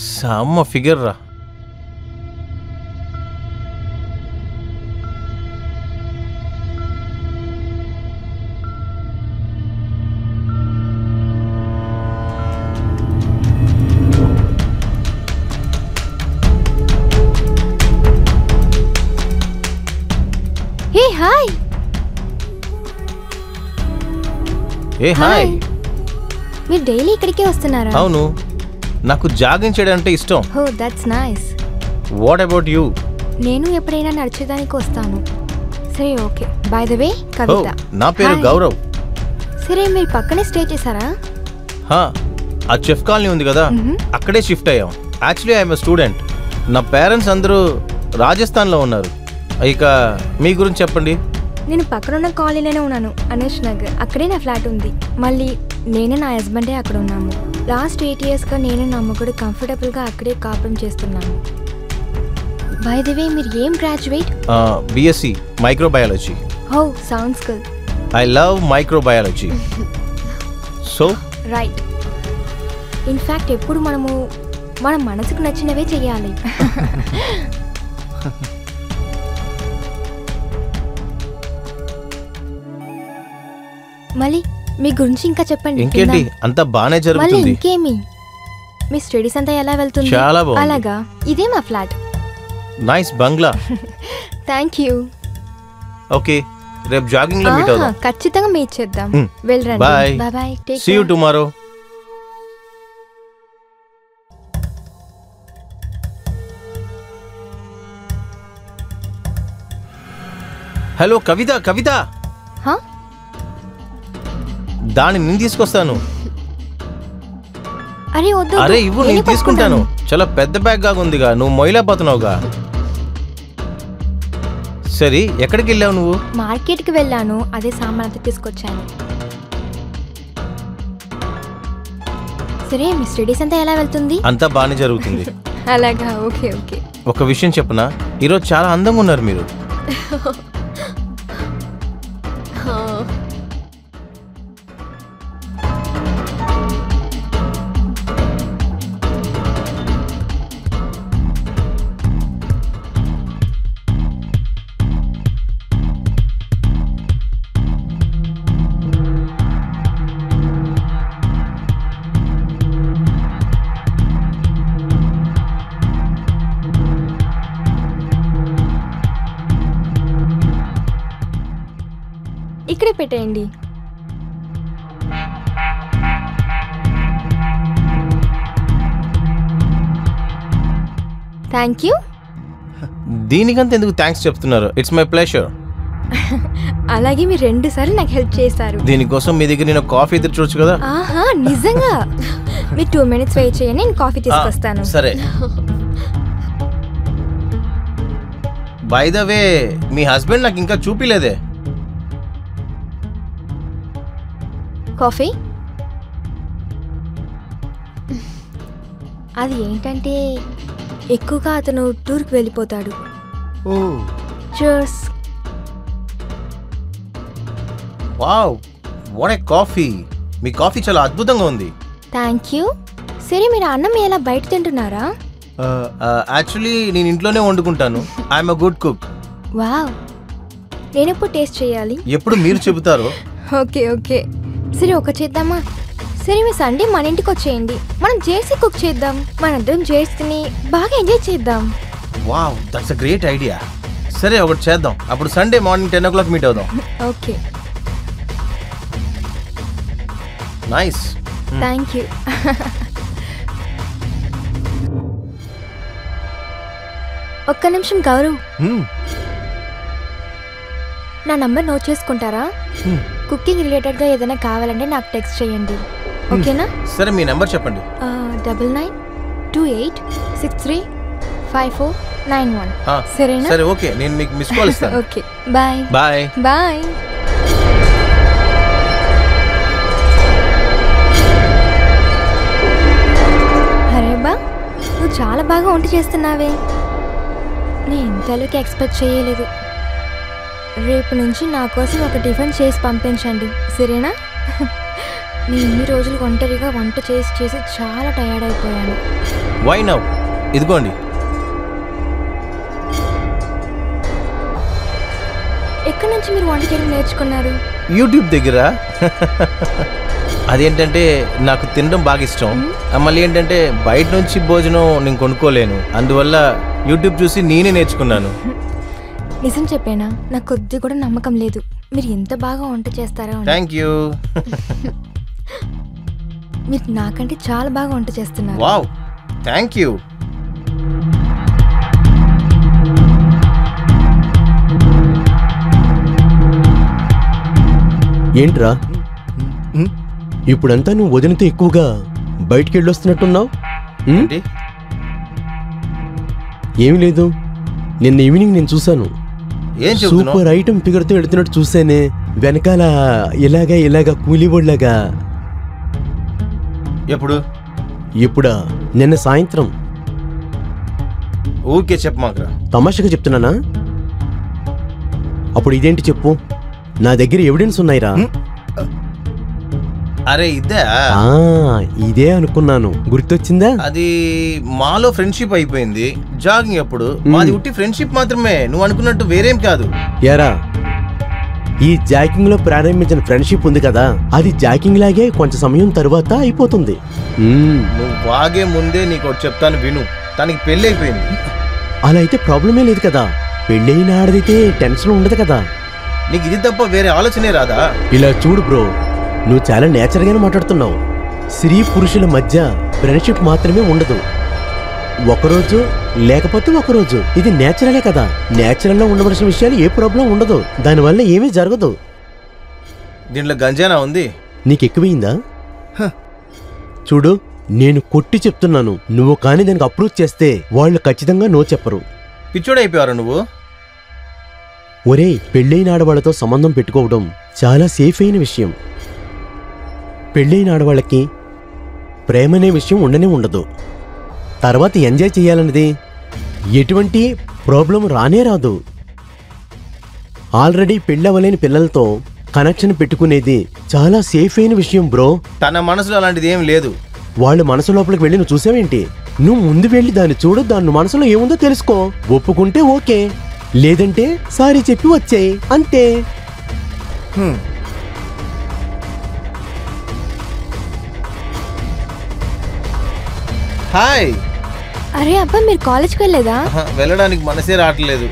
సమ్మ ఫిగర్ రా. Hey hi. ఏ హాయ్. మీరు డైలీ ఇక్కడికే వస్తున్నారా? అవును, నాకు జాగింగ్ చేయడం అంటే ఇష్టం. Oh that's nice. What about you? నేను ఎప్పుడైనా నడిచేదానికి వస్తాను. సరే okay. By the way Kavita. నా పేరు గౌరవ్. సరే మీరు పక్కనే స్టే చేశారా? ఆ చెఫ్ కాలనీ ఉంది కదా, అక్కడే షిఫ్ట్ అయ్యాం. Actually I'm student. నా పేరెంట్స్ అందరూ రాజస్థాన్లో ఉన్నారు. ఇక మీ గురించి చెప్పండి. నేను పక్కనున్న కాలనీలోనే ఉన్నాను, అనూష్ నగర్. అక్కడే నా ఫ్లాట్ ఉంది. మళ్ళీ నేను నా హస్బెండే అక్కడ ఉన్నాము. లాస్ట్ 8 yearsగా నేను నా అమ్మగుడు కంఫర్టబుల్గా అక్కడే కాపురం చేస్తున్నాను. బై ద వే మీరు ఏం graduate? BSc microbiology. Oh sounds good. I love microbiology. So right. In fact ఎప్పుడు మన మనసుకు నచ్చినవే చెయ్యాలి. మళ్ళీ మీ గురించి ఇంకా చెప్పండి. ఇంకేంటి, అంతా బానే జరుగుతుంది. ఇంకేమి, మీ స్టడీస్ అంతా ఎలా వెళ్తుంది? చాలా బాగుంది. అలాగా, ఇదే మా flat. Nice bungalow. Thank you. Okay, రేపు జాగింగ్ లో మీట్ అవుదాం. ఖచ్చితంగా మీట్ చేద్దాం. వెళ్ళండి. Bye bye. See you tomorrow. Hello Kavita. Kavita, దాన్ని నేను తీసుకొస్తాను. అరే వద్దు. అరే ఇవ్వు, నేను తీసుకుంటాను. చాలా పెద్ద బ్యాగ్ గా ఉందిగా, నువ్వు మొయిలాపోతున్నావుగా. సరే, ఎక్కడికి వెళ్ళావు నువ్వు? మార్కెట్కి వెళ్ళాను, అదే సామాన్ అంతా తీసుకొచ్చాను. సరే, మీ స్టడీస్ అంతా ఎలా వెళ్తుంది? అంతా బాగానే జరుగుతుంది. అలాగా, ఓకే ఓకే. ఒక విషయం చెప్పనా, ఈరోజు చాలా అందంగా ఉన్నారు మీరు. ఇక్కడే పెట్టేయండి. Thank you. దీనికంత ఎందుకు థ్యాంక్స్ చెప్తున్నారు? It's my pleasure. అలాగే మీరు 2 సార్లు నాకు హెల్ప్ చేశారు. దీనికోసం మీ దగ్గర నేను కాఫీ ఎదురు చూడొచ్చు కదా. ఆహా, నిజంగా? మీరు 2 minutes వెయిట్ చేయండి, నేను కాఫీ తీసుకొస్తాను. సరే. By the way, me husband నాకు ఇంకా చూపిలేదే. కాఫీ? అది ఏంటంటే ఎక్కువగా అతను టూర్కి వెళ్ళిపోతాడు. Cheers. Wow, what a coffee. మీ కాఫీ చాలా అద్భుతంగా ఉంది. Thank you. సరే, మీరు అన్నం ఎలా బయట తింటున్నారా? యాక్చువల్లీ నేను ఇంట్లోనే వండుకుంటాను. I'm a good cook. Wow, నేను ఎప్పుడు టేస్ట్ చేయాలి? ఎప్పుడు మీరు చెబుతారో. Okay okay. సరే, ఒక చేద్దామా? సరే, మీ సండే మన ఇంటికి వచ్చేయండి, మనం జెర్సీ కుక్ చేద్దాం. మనందరం జెర్సీని బాగా ఎంజాయ్ చేద్దాం. Wow, that's a great idea. సరే, ఒకటి చేద్దాం. అప్పుడు సండే మార్నింగ్ 10 o'clock మీట్ అవుదాం. ఓకే. నైస్. Thank you. ఒక్క నిమిషం గౌరవ్, నా నంబర్ నోట్ చేసుకుంటారా? కుకింగ్ రిలేటెడ్గా ఏదైనా కావాలంటే నాకు టెక్స్ట్ చేయండి, ఓకేనా? సరే, మీ నెంబర్ చెప్పండి. 9928635491. సరేనా? సరే, ఓకే, నేను మీకు మిస్ కాల్ ఇస్తాను. Okay, bye bye bye. అరే బా, నువ్వు చాలా బాగా వంట చేస్తున్నావే. నేను ఇంతలోకి ఎక్స్పెక్ట్ చేయలేదు. రేపు నుంచి నా కోసం ఒక టిఫిన్ చేసి పంపించండి, సరేనా? నేను ఇన్ని రోజులు ఒంటరిగా వంట చేసి చాలా టయర్డ్ అయిపోయాను. Why now? ఇదిగోండి. ఎక్కడి నుంచి మీరు వంట చేయడం నేర్చుకున్నారు? యూట్యూబ్ దగ్గర. అదేంటంటే నాకు తినడం బాగా ఇష్టం. మళ్ళీ ఏంటంటే బయట నుంచి భోజనం నేను కొనుక్కోలేను, అందువల్ల యూట్యూబ్ చూసి నేనే నేర్చుకున్నాను. నిజం చెప్పేనా, నాకు కొద్ది కూడా నమ్మకం లేదు మీరు ఎంత బాగా వంట చేస్తారో. Thank you. మీరు నాకంటే చాలా బాగా వంట చేస్తున్నారు. Wow, thank you. ఏంట్రా ఇప్పుడంతా నువ్వు వదినతో ఎక్కువగా బయటికి వెళ్ళొస్తున్నట్టున్నావు? ఏమి లేదు, నిన్న ఈవినింగ్ నేను చూశాను. సూపర్ ఐటమ్ ఫిగర్తో వెళుతున్నట్టు చూసానే, వెనకాల ఇలాగా కూలీబోడ్లాగా. ఇప్పుడా? నిన్న సాయంత్రం. ఊరికే చెప్పమాకరా. తమాషగా చెప్తున్నానా? అప్పుడు ఇదేంటి చెప్పు, నా దగ్గర ఎవిడెన్స్ ఉన్నాయిరా. అరే ఇదే అనుకున్నాను, గుర్తొచ్చిందా? అది మాలో ఫ్రెండ్షిప్ అయిపోయింది జాగింగ్ అప్పుడు. మాది ఉట్టి ఫ్రెండ్షిప్ మాత్రమే, నువ్వు అనుకున్నట్టు వేరేం కాదు. యారా, ఈ జాకింగ్ లో ప్రారంభించిన ఫ్రెండ్షిప్ ఉంది కదా, అది జాకింగ్ లాగే కొంచెం సమయం తరువాత అయిపోతుంది. నువ్వు వాగే ముందే నీకు ఒకటి చెప్తాను విను, తనకి పెళ్లి అయిపోయింది. అలా అయితే ప్రాబ్లమే లేదు కదా, పెళ్ళైన ఆడదైతే టెన్షన్ ఉండదు కదా. నీకు ఇది తప్ప వేరే ఆలోచనే రాదా? ఇలా చూడు బ్రో, నువ్వు చాలా నేచర్గానే మాట్లాడుతున్నావు. స్త్రీ పురుషుల మధ్య ఫ్రెండ్షిప్ మాత్రమే ఉండదు, ఒకరోజు లేకపోతే ఒకరోజు. ఇది నేచురలే కదా, నేచురల్లో ఉండవలసిన విషయాలు ఏ ప్రాబ్లం ఉండదు, దానివల్ల ఏమీ జరగదు. దీంట్లో గంజానా ఉంది. నీకు ఎక్కువైందా? చూడు, నేను కొట్టి చెప్తున్నాను, నువ్వు కానీ దానికి అప్రూవ్ చేస్తే వాళ్ళు ఖచ్చితంగా నో చెప్పరు. పిచ్చోడైపోయారు నువ్వు. ఒరే, పెళ్ళైన ఆడవాళ్లతో సంబంధం పెట్టుకోవడం చాలా సేఫ్ అయిన విషయం. పెళ్ళైన ఆడవాళ్ళకి ప్రేమనే విషయం ఉండనే ఉండదు. తర్వాత ఎంజాయ్ చేయాలన్నది ఎటువంటి ప్రాబ్లం రానే రాదు. ఆల్రెడీ పెళ్ళవలేని పిల్లలతో కనెక్షన్ పెట్టుకునేది చాలా సేఫ్ అయిన విషయం బ్రో. తన మనసులో అలాంటిది ఏం లేదు. వాళ్ళ మనసు లోపలికి వెళ్ళి నువ్వు చూసావేంటి? నువ్వు ముందు వెళ్ళి దాన్ని చూడు, దాని మనసులో ఏముందో తెలుసుకో. ఒప్పుకుంటే ఓకే, లేదంటే సారీ చెప్పి వచ్చేయి, అంతే. హాయ్. అరే అబ్బా, మీరు కాలేజ్కి వెళ్ళలేదా? వెళ్ళడానికి మనసే రావట్లేదు.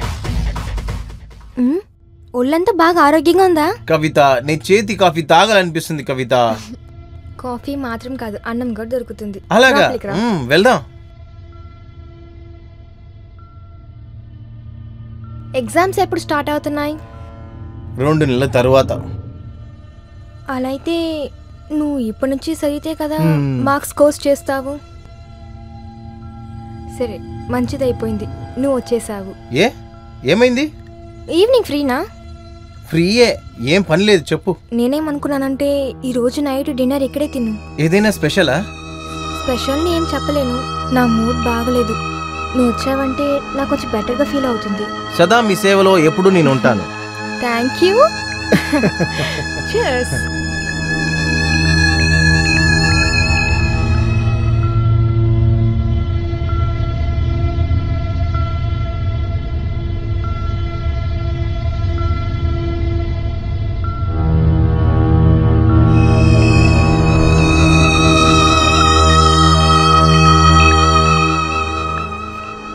ఒళ్ళంతా బాగా ఆరోగ్యంగా ఉందా? కవిత, నీ చేతి కాఫీ తాగాలనిపిస్తుంది కవిత. కాఫీ మాత్రం కాదు, అన్నం కూడా దొరుకుతుంది. అలాగా, వెళ్దాం. ఎగ్జామ్స్ ఎప్పుడు స్టార్ట్ అవుతున్నాయి? 2 నెలల తర్వాత. అలా అయితే నువ్వు ఇప్పటి నుంచి చదివితే కదా మార్క్స్ కోర్స్ చేస్తావు. సరే, మంచిదైపోయింది, నువ్వు వచ్చేసావు. ఏమైంది? ఈవినింగ్ ఫ్రీనా? ఫ్రీయే, ఏం పని లేదు, చెప్పు. నేనేమనుకున్నానంటే ఈ రోజు నైట్ డిన్నర్ ఇక్కడే తిను. ఏదైనా స్పెషలా? స్పెషల్ని ఏం చెప్పలేను, నా మూడ్ బాగలేదు. నువ్వు వచ్చావంటే నాకు కొంచెం బెటర్గా ఫీల్ అవుతుంది. సదా మీ సేవలో ఎప్పుడు నేను ఉంటాను. Thank you. Cheers.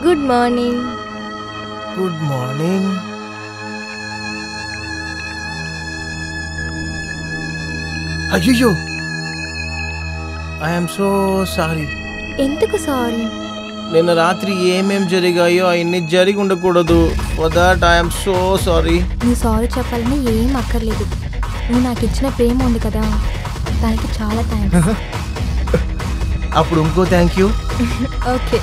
Good morning. Good morning. అయ్యో, ఐఎమ్ సో సారీ. ఎందుకు సారీ? నిన్న రాత్రి ఏమేం జరిగాయో అవన్నీ జరిగి ఉండకూడదు. For that I'm so sorry. నువ్వు సారీ చెప్పాలని ఏం అక్కర్లేదు. నువ్వు నాకు ఇచ్చిన ప్రేమ ఉంది కదా, దానికి చాలా థ్యాంక్స్. అప్పుడు ఇంకో థ్యాంక్ యూ. ఓకే.